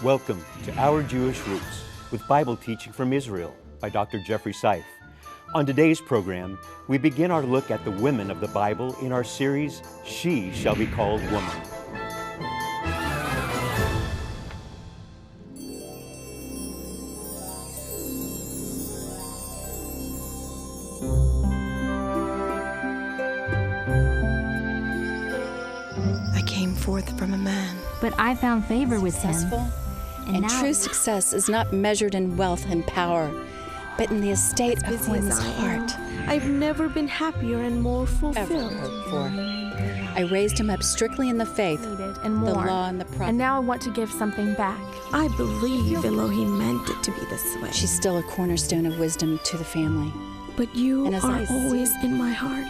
Welcome to Our Jewish Roots with Bible teaching from Israel by Dr. Jeffrey Seif. On today's program, we begin our look at the women of the Bible in our series, She Shall Be Called Woman. I came forth from a man. But I found favor with Successful. him. And now, true success is not measured in wealth and power, but in the estate of Busy one's as I am, heart. I've never been happier and more Ever fulfilled. hoped for. I raised him up strictly in the faith, needed and the more. law and the prophets. And now I want to give something back. I believe Elohim meant it to be this way. She's still a cornerstone of wisdom to the family. But you And as are I see- always in my heart.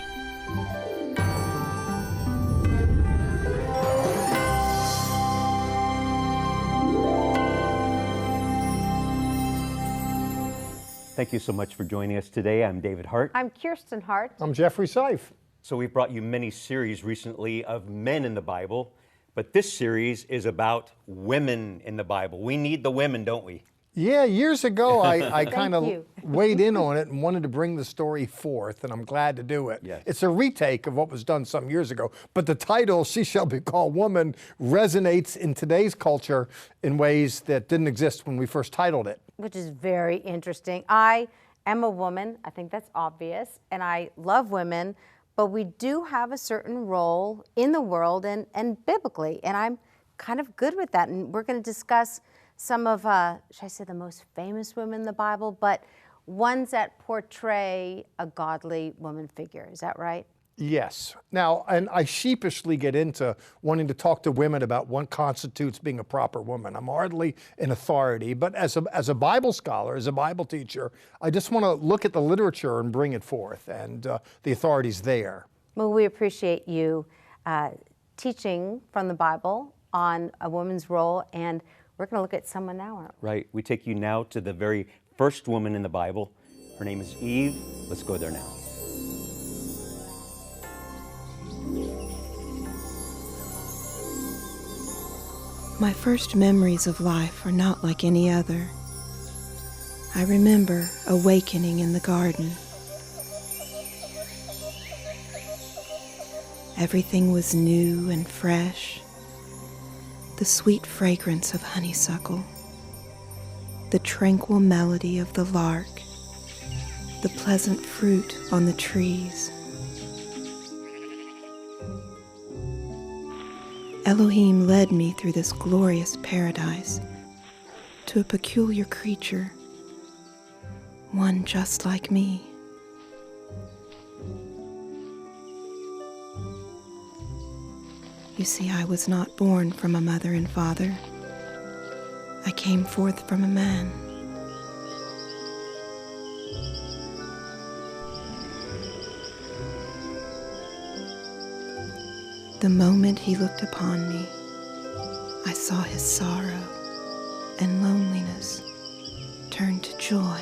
Thank you so much for joining us today. I'm David Hart. I'm Kirsten Hart. I'm Jeffrey Seif. So we've brought you many series recently of men in the Bible, but this series is about women in the Bible. We need the women, don't we? Yeah, years ago I kind of you. weighed in on it and wanted to bring the story forth, and I'm glad to do it. Yes. It's a retake of what was done some years ago, but the title, She Shall Be Called Woman, resonates in today's culture in ways that didn't exist when we first titled it. Which is very interesting. I am a woman, I think that's obvious, and I love women, but we do have a certain role in the world and biblically, and I'm kind of good with that. And we're going to discuss some of, should I say the most famous women in the Bible, but ones that portray a godly woman figure. Is that right? Yes. Now, and I sheepishly get into wanting to talk to women about what constitutes being a proper woman. I'm hardly an authority, but as a Bible scholar, as a Bible teacher, I just want to look at the literature and bring it forth, and the authorities there. Well, we appreciate you teaching from the Bible on a woman's role, and we're going to look at someone now, aren't we? Right. We take you now to the very first woman in the Bible. Her name is Eve. Let's go there now. My first memories of life are not like any other. I remember awakening in the garden. Everything was new and fresh. The sweet fragrance of honeysuckle, the tranquil melody of the lark, the pleasant fruit on the trees. Elohim led me through this glorious paradise to a peculiar creature, one just like me. You see, I was not born from a mother and father. I came forth from a man. The moment he looked upon me, I saw his sorrow and loneliness turn to joy.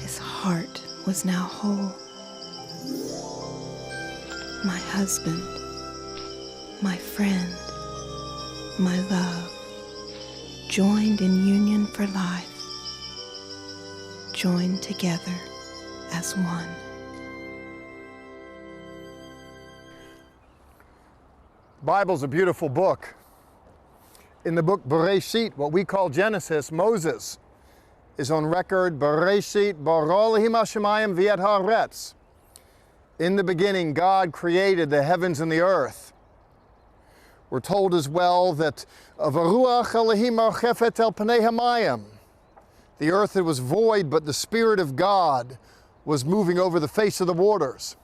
His heart was now whole. My husband, my friend, my love, joined in union for life, joined together as one. Bible's a beautiful book. In the book Bereshit, what we call Genesis, Moses is on record, Bereshit bara Elohim hashamayim v'et haaretz. In the beginning, God created the heavens and the earth. We're told as well that Varuach Elohim marchefet el pnei hamayim. The earth, it was void, but the Spirit of God was moving over the face of the waters.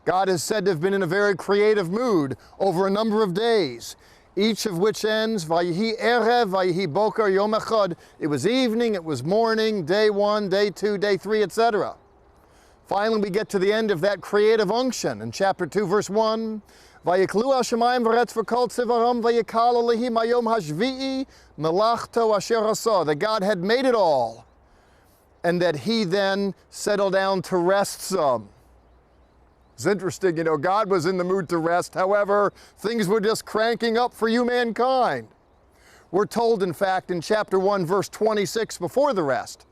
God is said to have been in a very creative mood over a number of days, each of which ends, Vayihi erev, Vayihi boker, yom echad. It was evening, it was morning, day 1, day 2, day 3, etc. Finally, we get to the end of that creative unction in chapter 2, verse 1. Vayiklu hashamayim v'retz v'kol tzivaram vayikal Elohim hayom hashvi'i melachto asher asah. That God had made it all, and that He then settled down to rest some. It's interesting, God was in the mood to rest. However, things were just cranking up for you mankind. We're told, in fact, in chapter 1, verse 26, before the rest,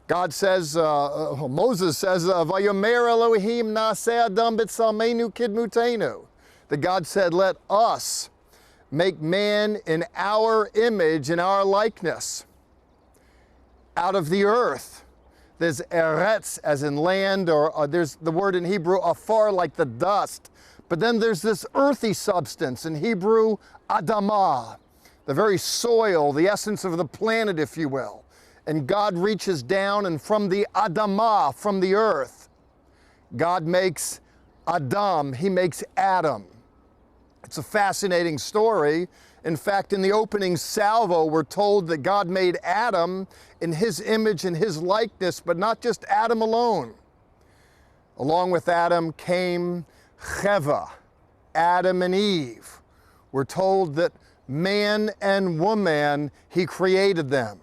God says, Moses says, Vayomer Elohim na'aseh Adam b'tzelmeinu kidmutenu. That God said, let us make man in our image, in our likeness, out of the earth. There's eretz, as in land, or there's the word in Hebrew, afar, like the dust. But then there's this earthy substance, in Hebrew, adamah, the very soil, the essence of the planet, if you will. And God reaches down, and from the adamah, from the earth, God makes Adam, he makes Adam. It's a fascinating story. In fact, in the opening salvo, we're told that God made Adam in his image and his likeness, but not just Adam alone. Along with Adam came Cheva, Adam and Eve. We're told that man and woman, he created them.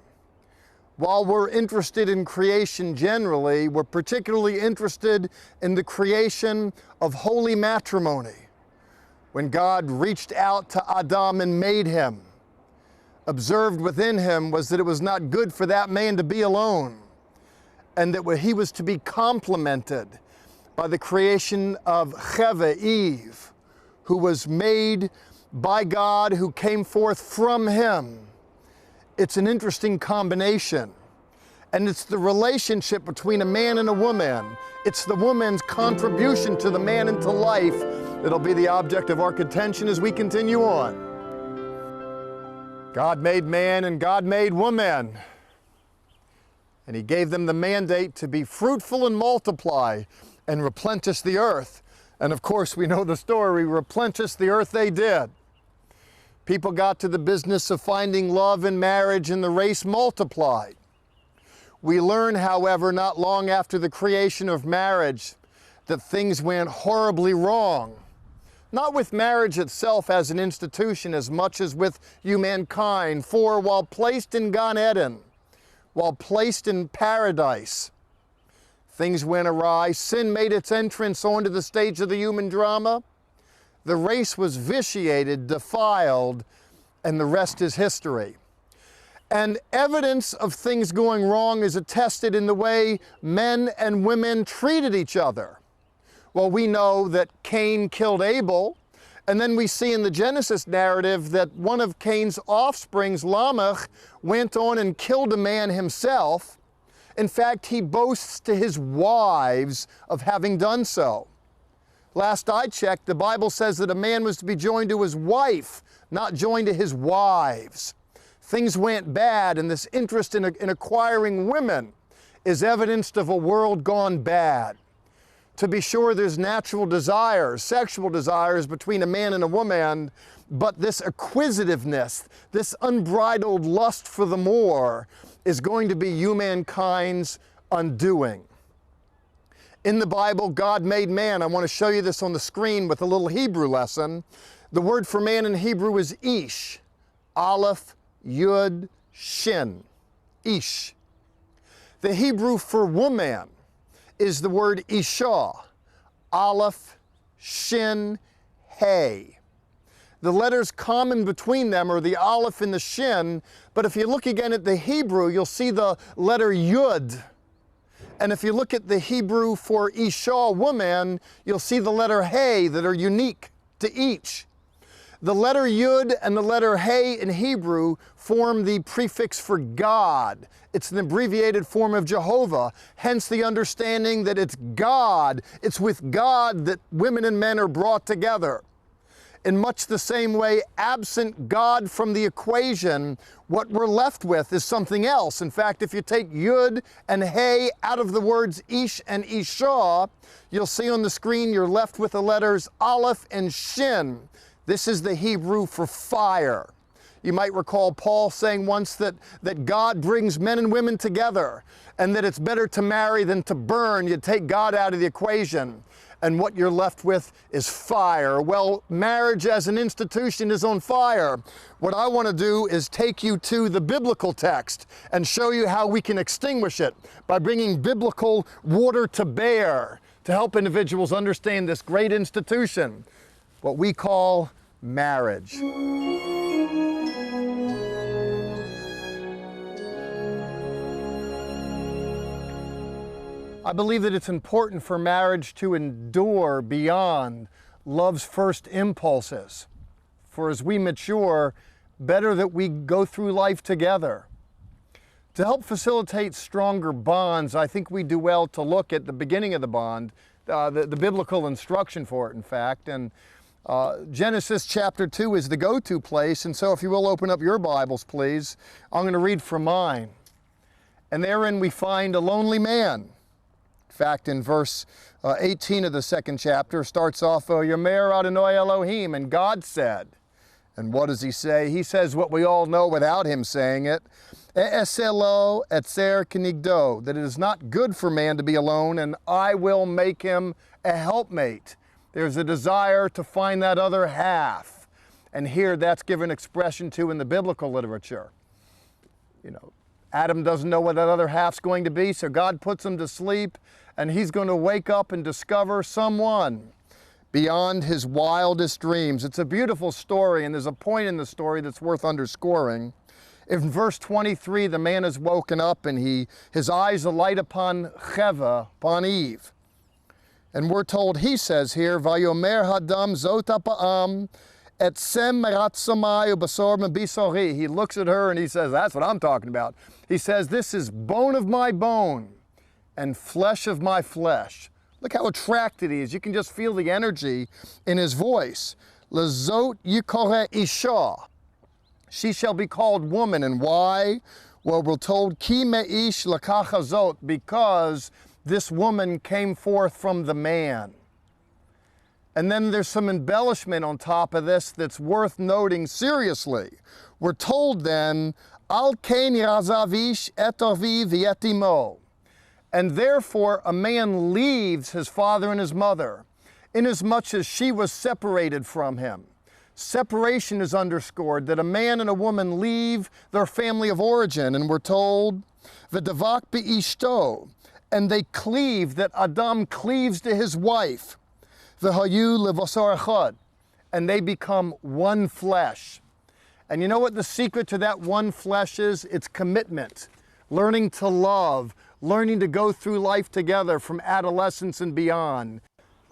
While we're interested in creation generally, we're particularly interested in the creation of holy matrimony. When God reached out to Adam and made him, observed within him was that it was not good for that man to be alone, and that he was to be complemented by the creation of Cheva, Eve, who was made by God, who came forth from him. It's an interesting combination. And it's the relationship between a man and a woman. It's the woman's contribution to the man and to life that'll be the object of our contention as we continue on. God made man and God made woman. And he gave them the mandate to be fruitful and multiply and replenish the earth. And of course, we know the story, replenish the earth they did. People got to the business of finding love in marriage, and the race multiplied. We learn, however, not long after the creation of marriage, that things went horribly wrong. Not with marriage itself as an institution as much as with humankind. For while placed in Gan Eden, while placed in paradise, things went awry. Sin made its entrance onto the stage of the human drama. The race was vitiated, defiled, and the rest is history. And evidence of things going wrong is attested in the way men and women treated each other. Well, we know that Cain killed Abel, and then we see in the Genesis narrative that one of Cain's offsprings, Lamech, went on and killed a man himself. In fact, he boasts to his wives of having done so. Last I checked, the Bible says that a man was to be joined to his wife, not joined to his wives. Things went bad, and this interest in acquiring women is evidenced of a world gone bad. To be sure, there's natural desires, sexual desires between a man and a woman, but this acquisitiveness, this unbridled lust for the more, is going to be humankind's undoing. In the Bible, God made man. I want to show you this on the screen with a little Hebrew lesson. The word for man in Hebrew is ish, aleph, yud, shin, ish. The Hebrew for woman is the word isha, aleph, shin, hey. The letters common between them are the aleph and the shin, but if you look again at the Hebrew, you'll see the letter yud. And if you look at the Hebrew for isha, woman, you'll see the letter hey that are unique to each. The letter yud and the letter hey in Hebrew form the prefix for God. It's an abbreviated form of Jehovah, hence the understanding that it's God. It's with God that women and men are brought together. In much the same way, absent God from the equation, what we're left with is something else. In fact, if you take Yud and Hey out of the words Ish and Isha, you'll see on the screen you're left with the letters Aleph and Shin. This is the Hebrew for fire. You might recall Paul saying once that God brings men and women together, and that it's better to marry than to burn. You take God out of the equation, and what you're left with is fire. Well, marriage as an institution is on fire. What I want to do is take you to the biblical text and show you how we can extinguish it by bringing biblical water to bear to help individuals understand this great institution, what we call marriage. I believe that it's important for marriage to endure beyond love's first impulses. For as we mature, better that we go through life together. To help facilitate stronger bonds, I think we do well to look at the beginning of the bond, the biblical instruction for it, in fact. And Genesis chapter 2 is the go-to place, and so if you will open up your Bibles, please. I'm going to read from mine. And therein we find a lonely man. In fact, in verse 18 of the second chapter, starts off, Yomer Adonai Elohim, and God said. And what does he say? He says what we all know without him saying it. E'eselo etzer kenigdo, that it is not good for man to be alone, and I will make him a helpmate. There's a desire to find that other half. And here that's given expression to in the biblical literature. You know, Adam doesn't know what that other half's going to be, so God puts him to sleep, and he's going to wake up and discover someone beyond his wildest dreams. It's a beautiful story, and there's a point in the story that's worth underscoring. In verse 23, the man is woken up, and his eyes alight upon Cheva, upon Eve. And we're told, he says here, Vayomer Hadam Zota Pa'am Etsem Meratsamai Ubasor Mebisori. He looks at her and he says, that's what I'm talking about. He says, this is bone of my bone and flesh of my flesh. Look how attracted he is. You can just feel the energy in his voice. Lezot Yikore Isha. She shall be called woman. And why? Well, we're told, Ki Meish Lakachazot, because this woman came forth from the man. And then there's some embellishment on top of this that's worth noting seriously. We're told then, Al Kain Razavish Etovi Vietimo. And therefore a man leaves his father and his mother, inasmuch as she was separated from him. Separation is underscored, that a man and a woman leave their family of origin, and we're told, V'davak Be'ishto, and they cleave, that Adam cleaves to his wife, V'hayu levasar echad, and they become one flesh. And you know what the secret to that one flesh is? It's commitment, learning to love, learning to go through life together from adolescence and beyond,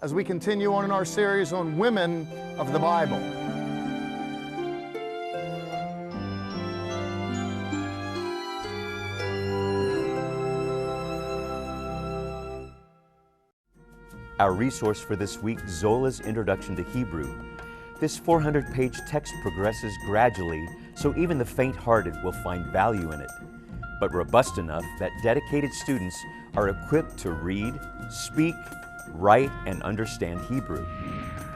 as we continue on in our series on women of the Bible. Our resource for this week, Zola's Introduction to Hebrew. This 400-page text progresses gradually, so even the faint-hearted will find value in it, but robust enough that dedicated students are equipped to read, speak, write, and understand Hebrew.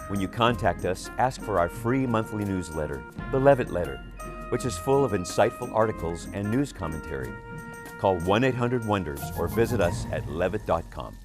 When you contact us, ask for our free monthly newsletter, the Levitt Letter, which is full of insightful articles and news commentary. Call 1-800-WONDERS or visit us at levitt.com.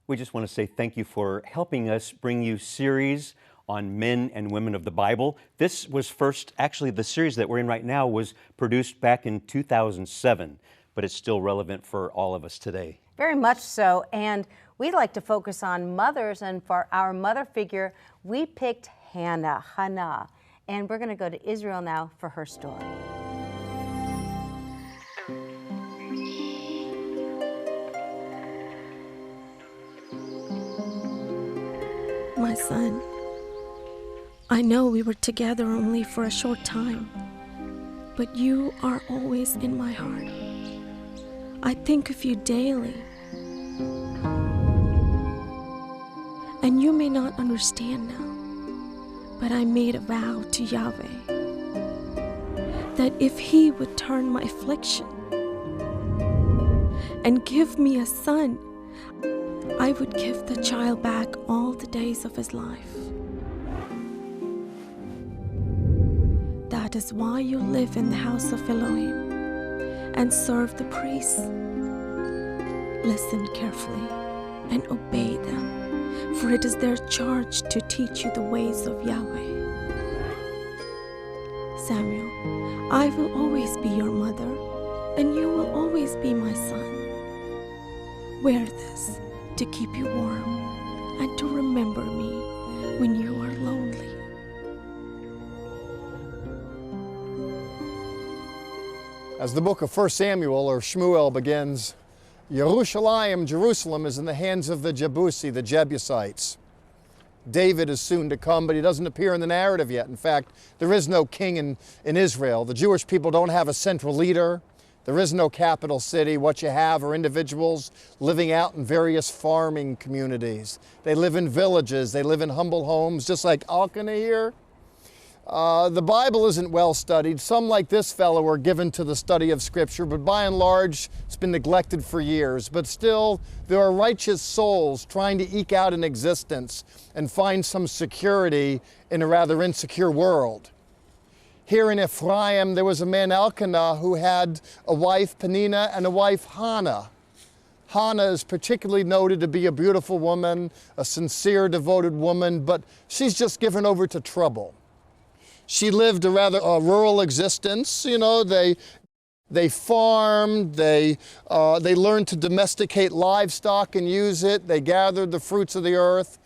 We just want to say thank you for helping us bring you series on men and women of the Bible. This was first, actually the series that we're in right now was produced back in 2007, but it's still relevant for all of us today. Very much so, and we'd like to focus on mothers, and for our mother figure, we picked Hannah, and we're going to go to Israel now for her story. My son, I know we were together only for a short time, but you are always in my heart. I think of you daily. And you may not understand now, but I made a vow to Yahweh that if He would turn my affliction and give me a son, I would give the child back all the days of his life. That is why you live in the house of Elohim and serve the priests. Listen carefully and obey them, for it is their charge to teach you the ways of Yahweh. Samuel, I will always be your mother, and you will always be my son. Wear this to keep you warm and to remember me when you are lonely. As the book of 1 Samuel or Shmuel begins, Jerusalem, is in the hands of the Jebusi, the Jebusites. David is soon to come, but he doesn't appear in the narrative yet. In fact, there is no king in Israel. The Jewish people don't have a central leader. There is no capital city. What you have are individuals living out in various farming communities. They live in villages. They live in humble homes, just like Elkanah here. The Bible isn't well studied. Some, like this fellow, are given to the study of Scripture, but by and large, it's been neglected for years. But still, there are righteous souls trying to eke out an existence and find some security in a rather insecure world. Here in Ephraim, there was a man, Elkanah, who had a wife, Peninnah, and a wife, Hannah. Hannah is particularly noted to be a beautiful woman, a sincere, devoted woman, but she's just given over to trouble. She lived a rather rural existence. You know, they farmed, they learned to domesticate livestock and use it. They gathered the fruits of the earth.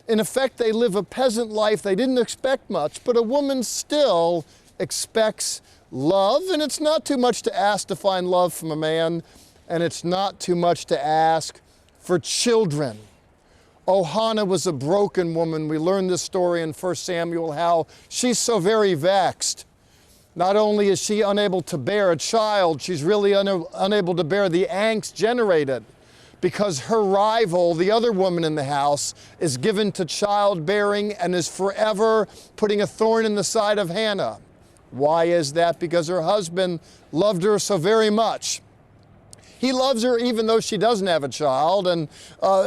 In effect, they live a peasant life. They didn't expect much, but a woman still expects love, and it's not too much to ask to find love from a man, and it's not too much to ask for children. Oh, Hannah was a broken woman. We learn this story in 1 Samuel, how she's so very vexed. Not only is she unable to bear a child, she's really unable to bear the angst generated because her rival, the other woman in the house, is given to childbearing and is forever putting a thorn in the side of Hannah. Why is that? Because her husband loved her so very much. He loves her even though she doesn't have a child, and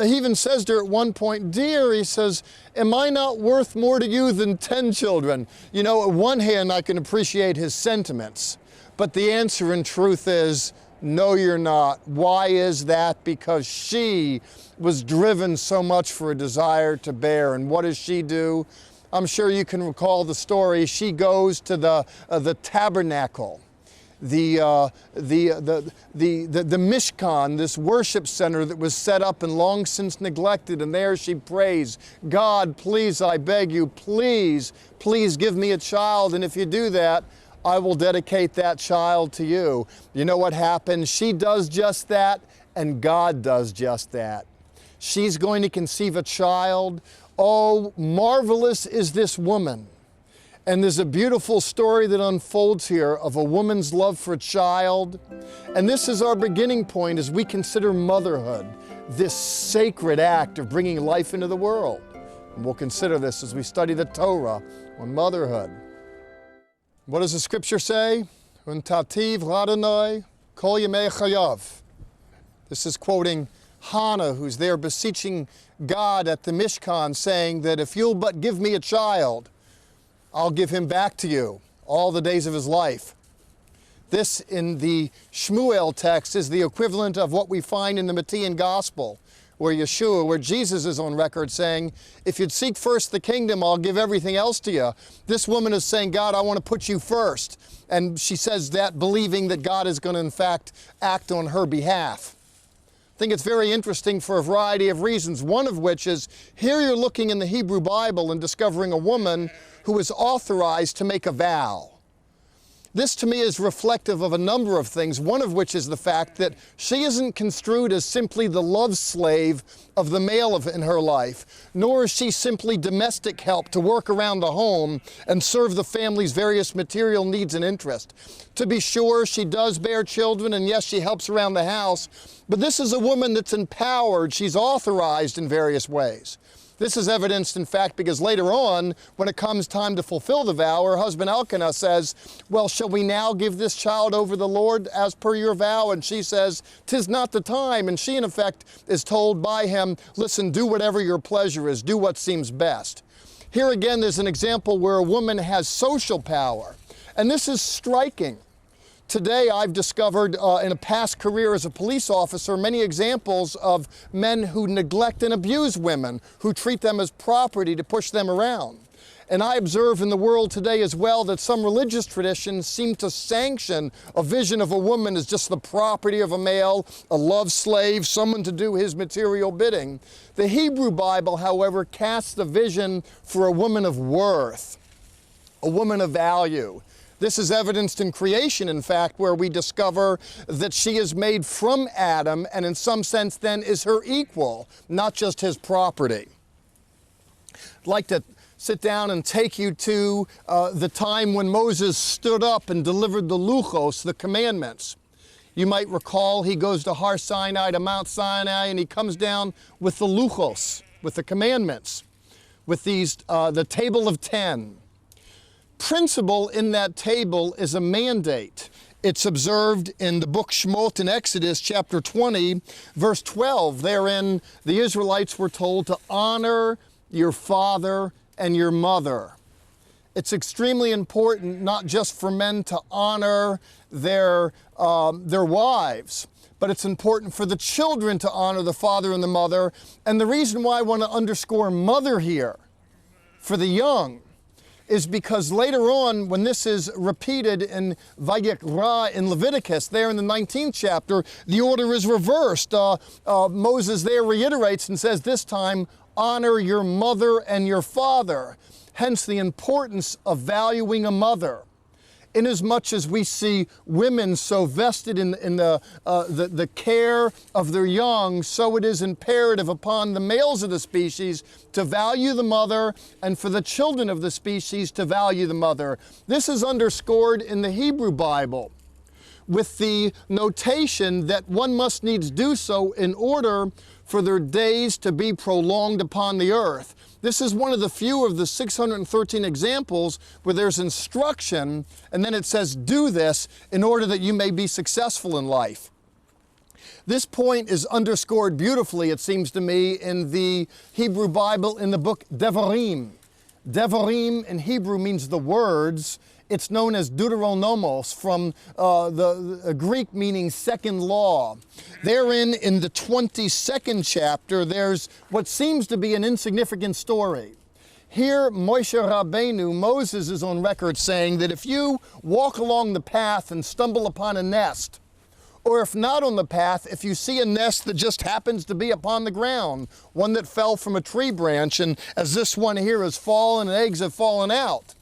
he even says to her at one point, "Dear," he says, "am I not worth more to you than 10 children?" You know, on one hand, I can appreciate his sentiments, but the answer in truth is, no, you're not. Why is that? Because she was driven so much for a desire to bear, and what does she do? I'm sure you can recall the story. She goes to the tabernacle, the Mishkan, this worship center that was set up and long since neglected, and there she prays, "God, please, I beg you, please, please give me a child, and if you do that, I will dedicate that child to you." You know what happens? She does just that, and God does just that. She's going to conceive a child. Oh, marvelous is this woman. And there's a beautiful story that unfolds here of a woman's love for a child. And this is our beginning point as we consider motherhood, this sacred act of bringing life into the world. And we'll consider this as we study the Torah on motherhood. What does the scripture say? Untativ Radonai kol yemei chayav. This is quoting Hannah, who's there beseeching God at the Mishkan, saying that if you'll but give me a child, I'll give him back to you all the days of his life. This, in the Shmuel text, is the equivalent of what we find in the Matthean Gospel, where Jesus is on record saying, if you'd seek first the kingdom, I'll give everything else to you. This woman is saying, God, I want to put you first. And she says that believing that God is going to, in fact, act on her behalf. I think it's very interesting for a variety of reasons, one of which is here you're looking in the Hebrew Bible and discovering a woman who is authorized to make a vow. This to me is reflective of a number of things, one of which is the fact that she isn't construed as simply the love slave of the male in her life, nor is she simply domestic help to work around the home and serve the family's various material needs and interests. To be sure, she does bear children, and yes, she helps around the house, but this is a woman that's empowered. She's authorized in various ways. This is evidenced, in fact, because later on, when it comes time to fulfill the vow, her husband Elkanah says, well, shall we now give this child over the Lord as per your vow? And she says, 'tis not the time. And she, in effect, is told by him, listen, do whatever your pleasure is, do what seems best. Here again, there's an example where a woman has social power. And this is striking. Today, I've discovered in a past career as a police officer many examples of men who neglect and abuse women, who treat them as property to push them around. And I observe in the world today as well that some religious traditions seem to sanction a vision of a woman as just the property of a male, a love slave, someone to do his material bidding. The Hebrew Bible, however, casts a vision for a woman of worth, a woman of value. This is evidenced in creation, in fact, where we discover that she is made from Adam and in some sense then is her equal, not just his property. I'd like to sit down and take you to the time when Moses stood up and delivered the Luchos, the commandments. You might recall he goes to Har Sinai, to Mount Sinai, and he comes down with the Luchos, with the commandments, with these, the table of 10. Principle in that table is a mandate. It's observed in the book Shemot in Exodus chapter 20, verse 12. Therein, the Israelites were told to honor your father and your mother. It's extremely important not just for men to honor their wives, but it's important for the children to honor the father and the mother. And the reason why I want to underscore mother here for the young is because later on, when this is repeated in Vayikra in Leviticus, there in the 19th chapter, the order is reversed. Moses there reiterates and says this time, honor your mother and your father. Hence the importance of valuing a mother. Inasmuch as we see women so vested in the care of their young, so it is imperative upon the males of the species to value the mother and for the children of the species to value the mother. This is underscored in the Hebrew Bible with the notation that one must needs do so in order for their days to be prolonged upon the earth. This is one of the few of the 613 examples where there's instruction and then it says, do this in order that you may be successful in life. This point is underscored beautifully, it seems to me, in the Hebrew Bible in the book Devarim. Devarim in Hebrew means the words. It's known as Deuteronomos from the Greek meaning second law. Therein, in the 22nd chapter, there's what seems to be an insignificant story. Here, Moshe Rabbeinu, Moses, is on record saying that if you walk along the path and stumble upon a nest, or if not on the path, if you see a nest that just happens to be upon the ground, one that fell from a tree branch, and as this one here has fallen and eggs have fallen out,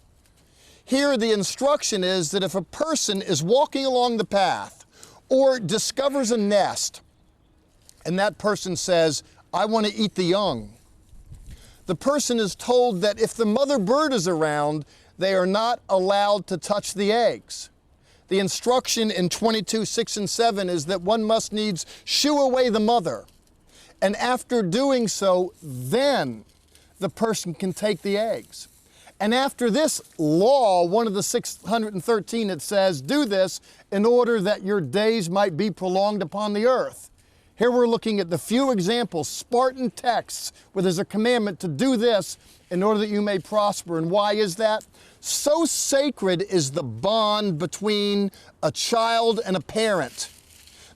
here the instruction is that if a person is walking along the path or discovers a nest and that person says, I want to eat the young, the person is told that if the mother bird is around, they are not allowed to touch the eggs. The instruction in 22:6 and 7 is that one must needs shoo away the mother. And after doing so, then the person can take the eggs. And after this law, one of the 613, it says, do this in order that your days might be prolonged upon the earth. Here we're looking at the few examples, Spartan texts, where there's a commandment to do this in order that you may prosper. And why is that? So sacred is the bond between a child and a parent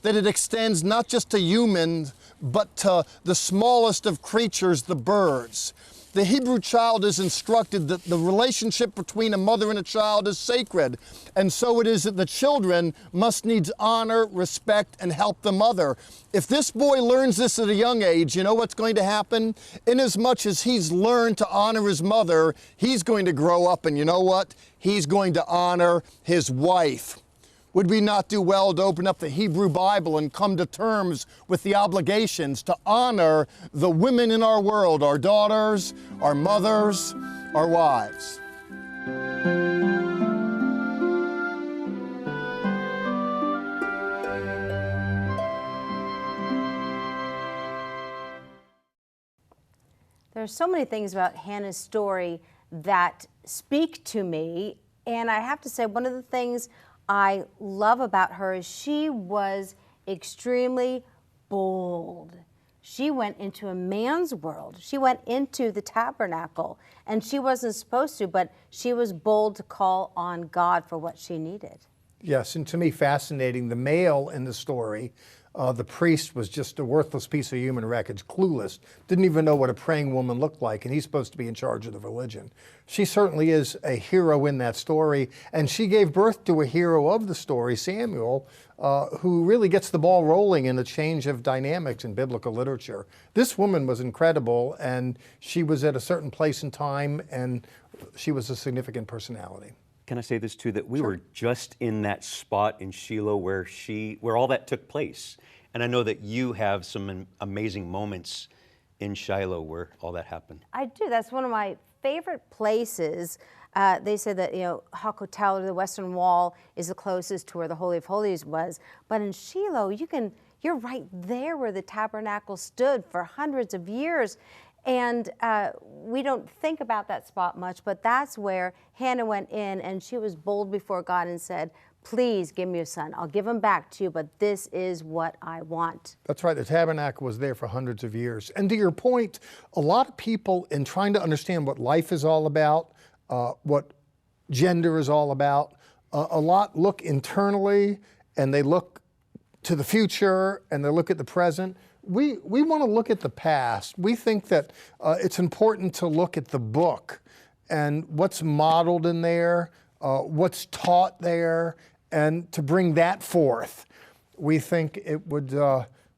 that it extends not just to humans, but to the smallest of creatures, the birds. The Hebrew child is instructed that the relationship between a mother and a child is sacred. And so it is that the children must needs honor, respect, and help the mother. If this boy learns this at a young age, you know what's going to happen? Inasmuch as he's learned to honor his mother, he's going to grow up and you know what? He's going to honor his wife. Would we not do well to open up the Hebrew Bible and come to terms with the obligations to honor the women in our world, our daughters, our mothers, our wives? There are so many things about Hannah's story that speak to me, and I have to say one of the things I love about her is she was extremely bold. She went into a man's world. She went into the tabernacle, and she wasn't supposed to, but she was bold to call on God for what she needed. Yes, and to me, fascinating, the male in the story, the priest was just a worthless piece of human wreckage, clueless, didn't even know what a praying woman looked like, and he's supposed to be in charge of the religion. She certainly is a hero in that story, and she gave birth to a hero of the story, Samuel, who really gets the ball rolling in a change of dynamics in biblical literature. This woman was incredible, and she was at a certain place in time, and she was a significant personality. can I say this too, that we were just in that spot in Shiloh where all that took place. And I know that you have some amazing moments in Shiloh where all that happened. I do. That's one of my favorite places. They say that, Hakotel, or the Western Wall, is the closest to where the Holy of Holies was. But in Shiloh, you're right there where the tabernacle stood for hundreds of years. And we don't think about that spot much, but that's where Hannah went in, and she was bold before God and said, please give me a son. I'll give him back to you, but this is what I want. That's right. The tabernacle was there for hundreds of years. And to your point, a lot of people, in trying to understand what life is all about, what gender is all about, a lot look internally, and they look to the future, and they look at the present. We want to look at the past. We think that it's important to look at the book and what's modeled in there, what's taught there, and to bring that forth. We think it would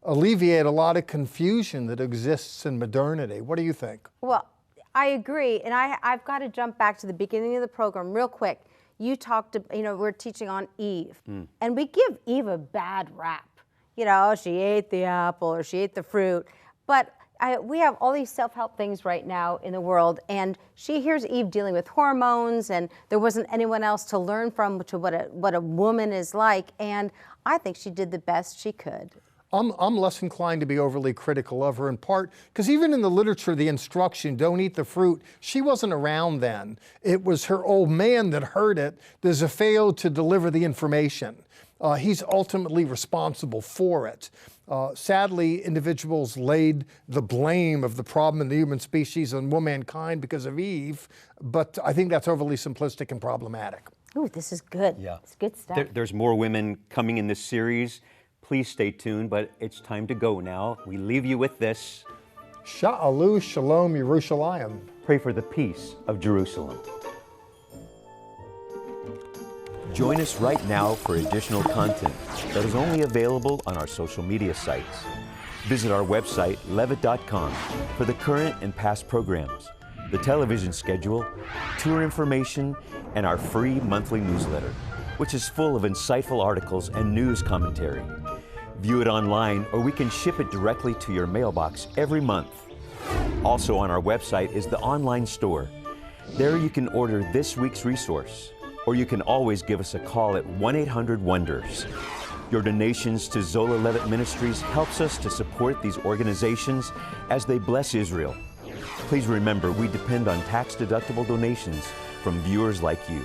alleviate a lot of confusion that exists in modernity. What do you think? Well, I agree, and I've got to jump back to the beginning of the program real quick. You talked, we're teaching on Eve, and we give Eve a bad rap. She ate the apple or she ate the fruit, but we have all these self-help things right now in the world, and she hears Eve dealing with hormones, and there wasn't anyone else to learn from to what a woman is like, and I think she did the best she could. I'm less inclined to be overly critical of her, in part because even in the literature, the instruction, don't eat the fruit, she wasn't around then. It was her old man that heard it, that failed to deliver the information. He's ultimately responsible for it. Sadly, individuals laid the blame of the problem in the human species on womankind because of Eve, but I think that's overly simplistic and problematic. Ooh, this is good. Yeah. It's good stuff. There's more women coming in this series. Please stay tuned, but it's time to go now. We leave you with this. Sha'alu Shalom Yerushalayim. Pray for the peace of Jerusalem. Join us right now for additional content that is only available on our social media sites. Visit our website, levitt.com, for the current and past programs, the television schedule, tour information, and our free monthly newsletter, which is full of insightful articles and news commentary. View it online, or we can ship it directly to your mailbox every month. Also on our website is the online store. There you can order this week's resource, or you can always give us a call at 1-800-WONDERS. Your donations to Zola Levitt Ministries helps us to support these organizations as they bless Israel. Please remember, we depend on tax-deductible donations from viewers like you.